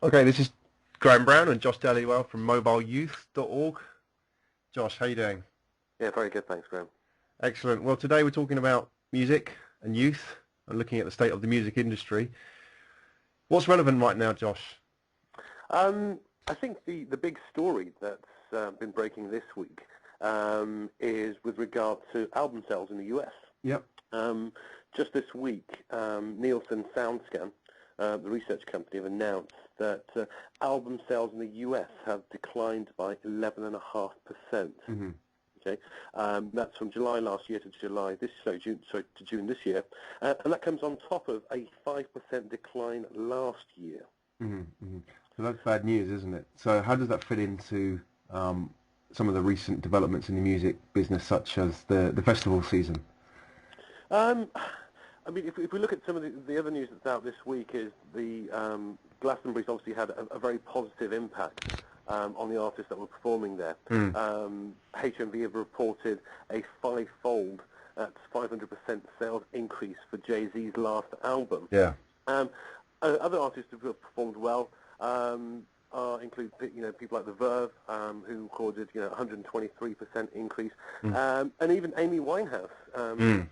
Okay, this is Brown and Josh Dhaliwal from mobileyouth.org. Josh, how you doing? Yeah, very good, thanks, Graham. Excellent. Well, today we're talking about music and youth and looking at the state of the music industry. What's relevant right now, Josh? I think the big story that's been breaking this week is with regard to album sales in the US. Yep. Just this week, Nielsen SoundScan, the research company, have announced that album sales in the US have declined by 11.5%. Mm-hmm. Okay, that's from July last year to June this year, and that comes on top of a 5% decline last year. Mm-hmm. Mm-hmm. So that's bad news, isn't it? So how does that fit into some of the recent developments in the music business, such as the festival season? I mean, if we look at some of the other news that's out this week, is the Glastonbury's obviously had a very positive impact on the artists that were performing there. HMV have reported a five-fold, that's 500% sales increase for Jay-Z's last album. Yeah. Other artists who have performed well include people like The Verve, who recorded 123% increase, and even Amy Winehouse,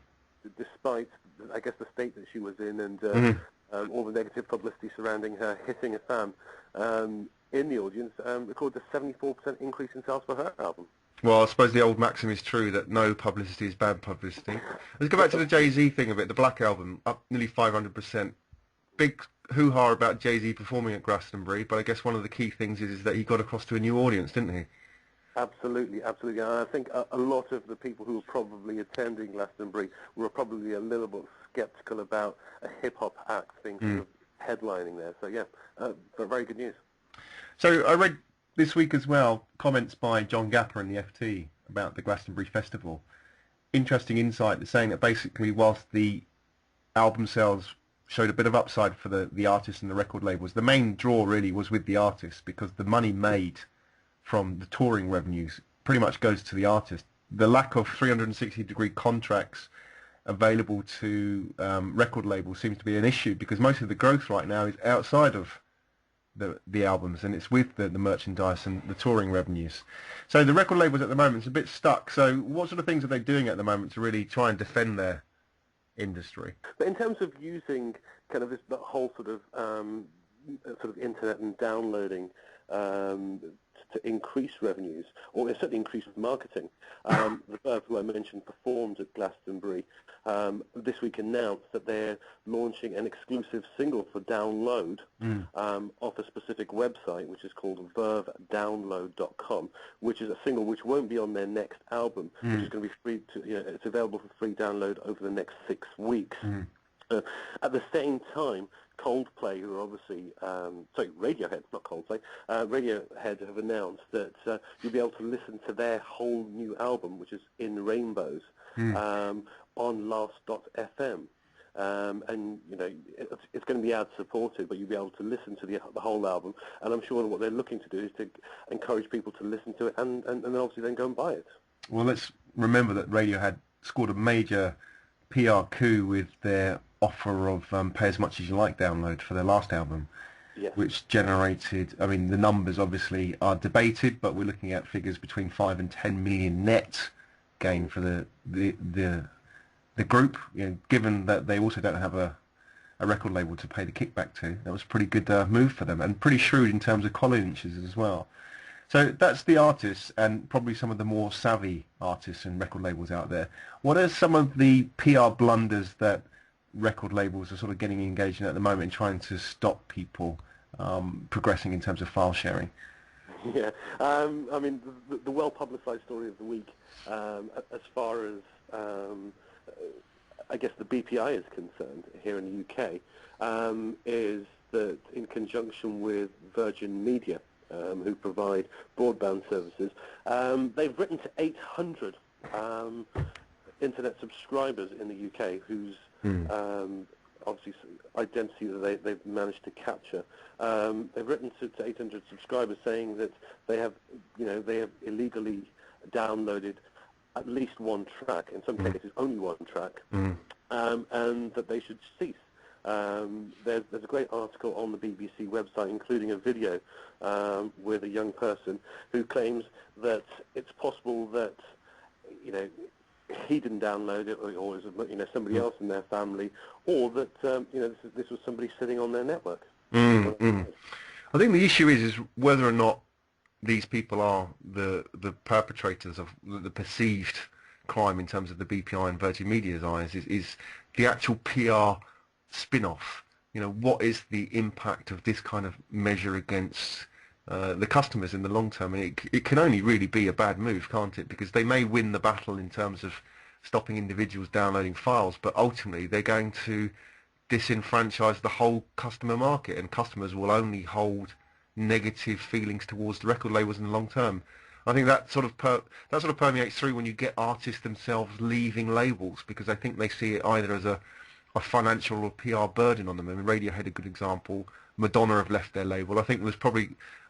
despite I guess the state that she was in and all the negative publicity surrounding her hitting a fan in the audience, recorded a 74% increase in sales for her album. Well, I suppose the old maxim is true that no publicity is bad publicity. Let's go back to the Jay-Z thing of it. The Black Album, up nearly 500%. Big hoo-ha about Jay-Z performing at Glastonbury, but I guess one of the key things is that he got across to a new audience, didn't he? Absolutely, absolutely. And I think a lot of the people who were probably attending Glastonbury were probably a little bit sceptical about a hip-hop act being sort of headlining there. So, yeah, but very good news. So I read this week as well comments by John Gapper in the FT about the Glastonbury Festival. Interesting insight, saying that basically whilst the album sales showed a bit of upside for the artists and the record labels, the main draw really was with the artists, because the money made from the touring revenues pretty much goes to the artist. The lack of 360-degree contracts available to record labels seems to be an issue, because most of the growth right now is outside of the albums, and it's with the merchandise and the touring revenues. So the record labels at the moment is a bit stuck. So what sort of things are they doing at the moment to really try and defend their industry? But in terms of using kind of the whole sort of internet and downloading to increase revenues, or certainly increase marketing. The Verve, who I mentioned, performed at Glastonbury, this week announced that they're launching an exclusive single for download off a specific website, which is called vervedownload.com, which is a single which won't be on their next album, which is going to be free to, it's available for free download over the next 6 weeks. At the same time, Coldplay, who are obviously, Radiohead, not Coldplay, Radiohead have announced that you'll be able to listen to their whole new album, which is In Rainbows, on last.fm. And, it's going to be ad-supported, but you'll be able to listen to the whole album. And I'm sure what they're looking to do is to encourage people to listen to it and then obviously then go and buy it. Well, let's remember that Radiohead scored a major PR coup with their offer of pay as much as you like download for their last album, yes, which generated, I mean, the numbers obviously are debated, but we're looking at figures between 5 and 10 million net gain for the group, given that they also don't have a record label to pay the kickback to. That was a pretty good move for them, and pretty shrewd in terms of collar inches as well. So that's the artists, and probably some of the more savvy artists and record labels out there. What are some of the PR blunders that record labels are sort of getting engaged in at the moment in trying to stop people progressing in terms of file sharing? Yeah, I mean, the well-publicized story of the week, as far as I guess the BPI is concerned here in the UK, is that in conjunction with Virgin Media, who provide broadband services, they've written to 800 internet subscribers in the UK whose obviously identity that they've managed to capture. They've written to 800 subscribers saying that they have illegally downloaded at least one track, in some cases only one track, and that they should cease. There's a great article on the BBC website, including a video with a young person who claims that it's possible that, you know, he didn't download it, or it was, you know, somebody else in their family, or that you know, this was somebody sitting on their network. I think the issue is whether or not these people are the perpetrators of the perceived crime in terms of the BPI and Virgin Media's eyes is the actual PR spin-off. You know, what is the impact of this kind of measure against the customers in the long term? And it can only really be a bad move, can't it? Because they may win the battle in terms of stopping individuals downloading files, but ultimately they're going to disenfranchise the whole customer market, and customers will only hold negative feelings towards the record labels in the long term. I think that sort of permeates through when you get artists themselves leaving labels, because I think they see it either as a financial or PR burden on them. I mean, Radiohead, a good example. Madonna have left their label. I think there's probably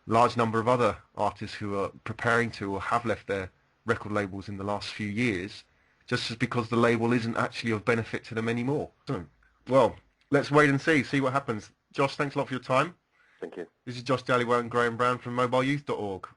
a large number of other artists who are preparing to or have left their record labels in the last few years, just because the label isn't actually of benefit to them anymore. So, well, let's wait and see what happens. Josh, thanks a lot for your time. Thank you. This is Josh Dhaliwal and Graham Brown from mobileyouth.org.